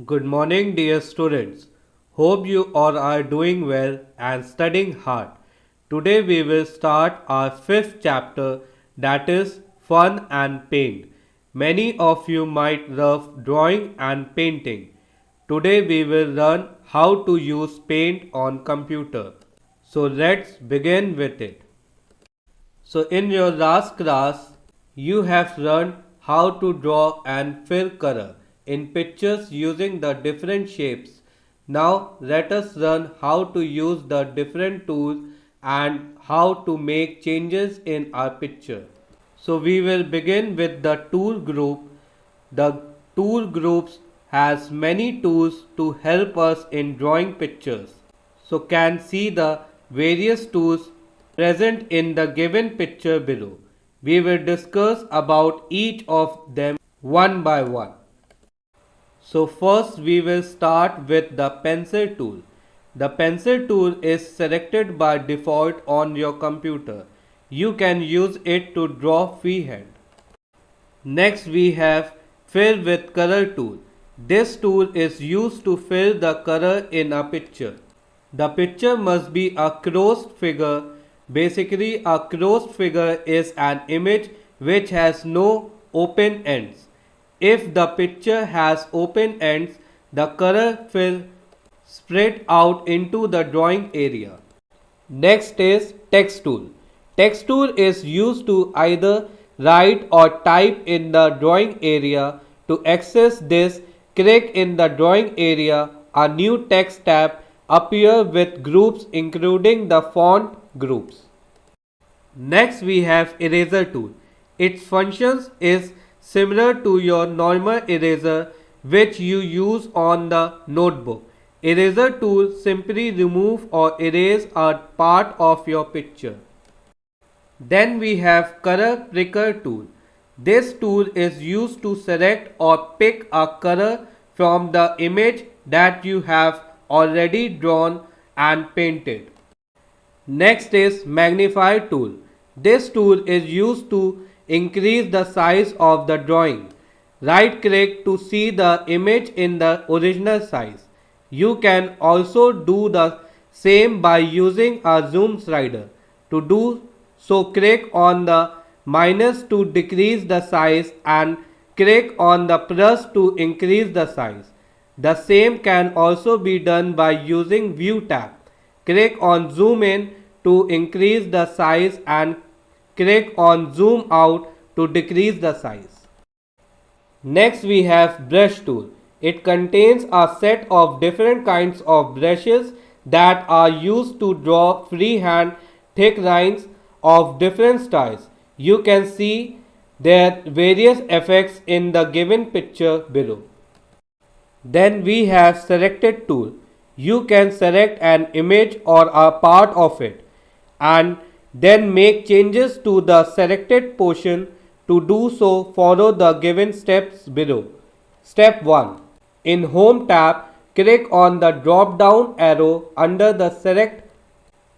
Good morning, dear students. Hope you all are doing well and studying hard. Today we will start our fifth chapter, that is Fun and Paint. Many of you might love drawing and painting. Today we will learn how to use paint on computer. So let's begin with it. So in your last class, you have learned how to draw and fill color in pictures using the different shapes. Now let us learn how to use the different tools and how to make changes in our picture. So we will begin with the tool group. The tool groups has many tools to help us in drawing pictures. So can see the various tools present in the given picture below. We will discuss about each of them one by one. So first we will start with the pencil tool. The pencil tool is selected by default on your computer. You can use it to draw freehand. Next we have fill with color tool. This tool is used to fill the color in a picture. The picture must be a closed figure. Basically, a closed figure is an image which has no open ends. If the picture has open ends, the color will spread out into the drawing area. Next is text tool. Text tool is used to either write or type in the drawing area. To access this, click in the drawing area. A new text tab appears with groups including the font groups. Next we have eraser tool. Its functions is similar to your normal eraser which you use on the notebook. Eraser tool simply remove or erase a part of your picture. Then we have color picker tool. This tool is used to select or pick a color from the image that you have already drawn and painted. Next is magnify tool. This tool is used to increase the size of the drawing. Right click to see the image in the original size. You can also do the same by using a zoom slider. To do so, click on the minus to decrease the size and click on the plus to increase the size. The same can also be done by using View tab. Click on Zoom in to increase the size and click on Zoom out to decrease the size. Next we have brush tool. It contains a set of different kinds of brushes that are used to draw freehand thick lines of different styles. You can see their various effects in the given picture below. Then we have selected tool. You can select an image or a part of it and then make changes to the selected portion. To do so, follow the given steps below. Step 1. In Home tab, click on the drop down arrow under the Select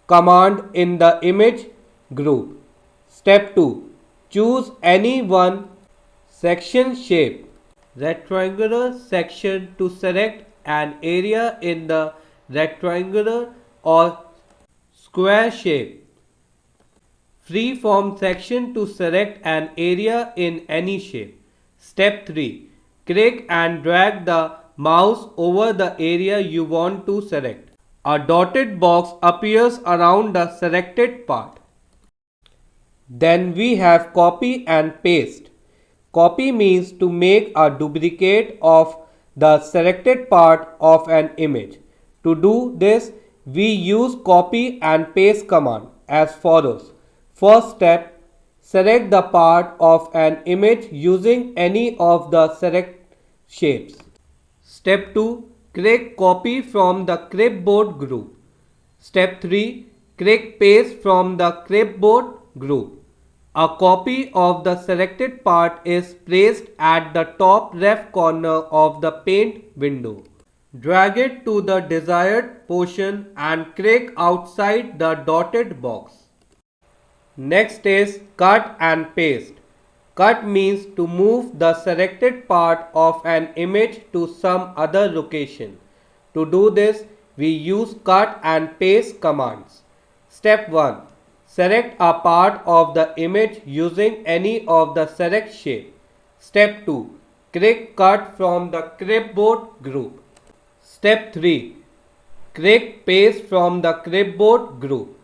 command in the image group. Step 2. Choose any one section shape. Rectangular section to select an area in the rectangular or square shape. Freeform section to select an area in any shape. Step 3. Click and drag the mouse over the area you want to select. A dotted box appears around the selected part. Then we have copy and paste. Copy means to make a duplicate of the selected part of an image. To do this, we use copy and paste command as follows. First step, select the part of an image using any of the select shapes. Step 2, click copy from the clipboard group. Step 3, click paste from the clipboard group. A copy of the selected part is placed at the top left corner of the paint window. Drag it to the desired portion and click outside the dotted box. Next is cut and paste. Cut means to move the selected part of an image to some other location. To do this, we use cut and paste commands. Step 1. Select a part of the image using any of the select shape. Step 2. Click cut from the clipboard group. Step 3. Click paste from the clipboard group.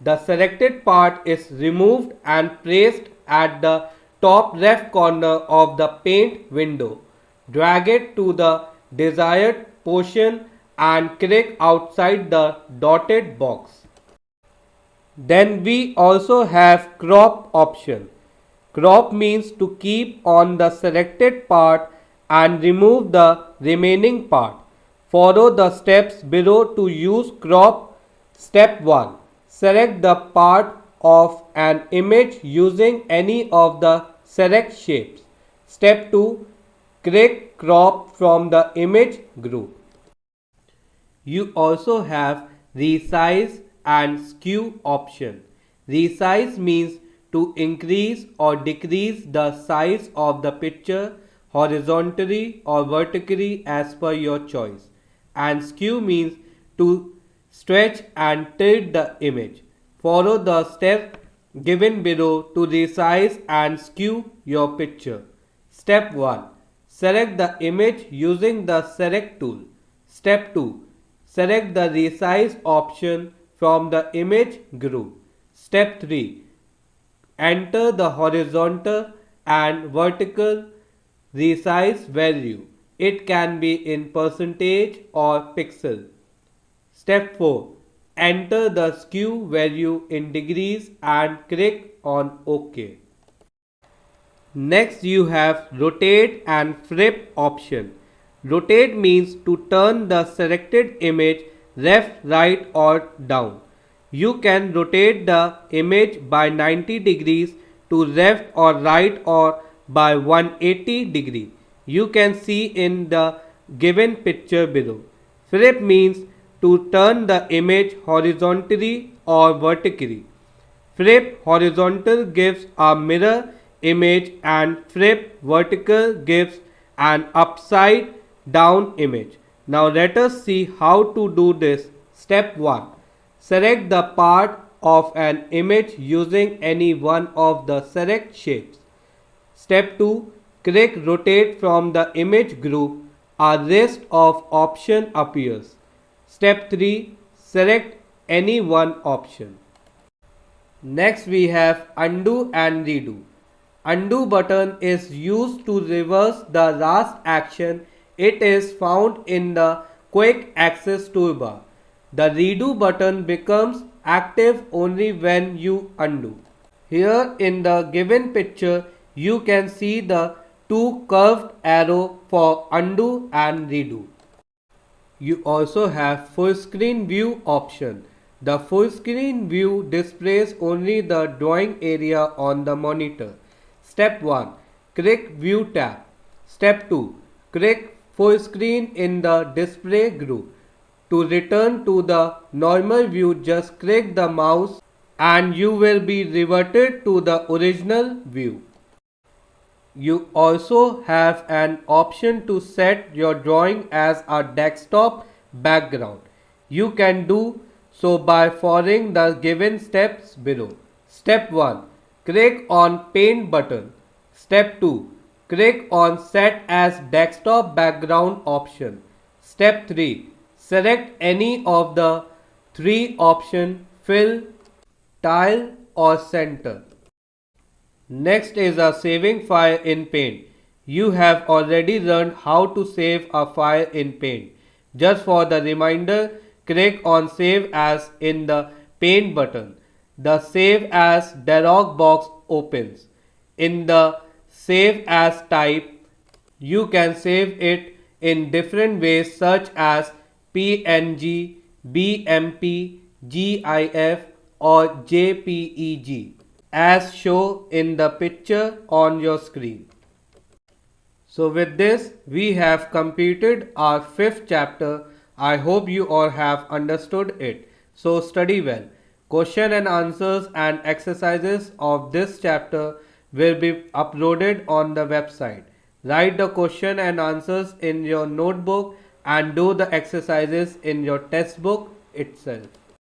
The selected part is removed and placed at the top left corner of the paint window. Drag it to the desired portion and click outside the dotted box. Then we also have crop option. Crop means to keep on the selected part and remove the remaining part. Follow the steps below to use crop. Step 1. Select the part of an image using any of the select shapes. Step 2. Click crop from the image group. You also have resize and skew option. Resize means to increase or decrease the size of the picture horizontally or vertically as per your choice. And skew means to stretch and tilt the image. Follow the steps given below to resize and skew your picture. Step 1. Select the image using the select tool. Step 2. Select the resize option from the image group. Step 3. Enter the horizontal and vertical resize value. It can be in percentage or pixel. Step 4. Enter the skew value in degrees and click on OK. Next you have rotate and flip option. Rotate means to turn the selected image left, right or down. You can rotate the image by 90 degrees to left or right or by 180 degree. You can see in the given picture below. Flip means to turn the image horizontally or vertically. Flip horizontal gives a mirror image and flip vertical gives an upside down image. Now let us see how to do this. Step 1. Select the part of an image using any one of the select shapes. Step 2. Click rotate from the image group. A list of options appears. Step 3. Select any one option. Next we have undo and redo. Undo button is used to reverse the last action. It is found in the quick access toolbar. The redo button becomes active only when you undo. Here in the given picture you can see the two curved arrows for undo and redo. You also have full screen view option. The full screen view displays only the drawing area on the monitor. Step 1. Click View tab. Step 2. Click Full Screen in the display group. To return to the normal view, just click the mouse and you will be reverted to the original view. You also have an option to set your drawing as a desktop background. You can do so by following the given steps below. Step 1. Click on Paint button. Step 2. Click on Set as Desktop Background option. Step 3. Select any of the three options: Fill, Tile or Center. Next is a saving file in Paint. You have already learned how to save a file in Paint. Just for the reminder, click on Save As in the Paint button. The Save As dialog box opens. In the Save As type, you can save it in different ways such as PNG, BMP, GIF or JPEG as shown in the picture on your screen. So with this we have completed our 5th chapter. I hope you all have understood it. So study well. Question and answers and exercises of this chapter will be uploaded on the website. Write the question and answers in your notebook and do the exercises in your textbook itself.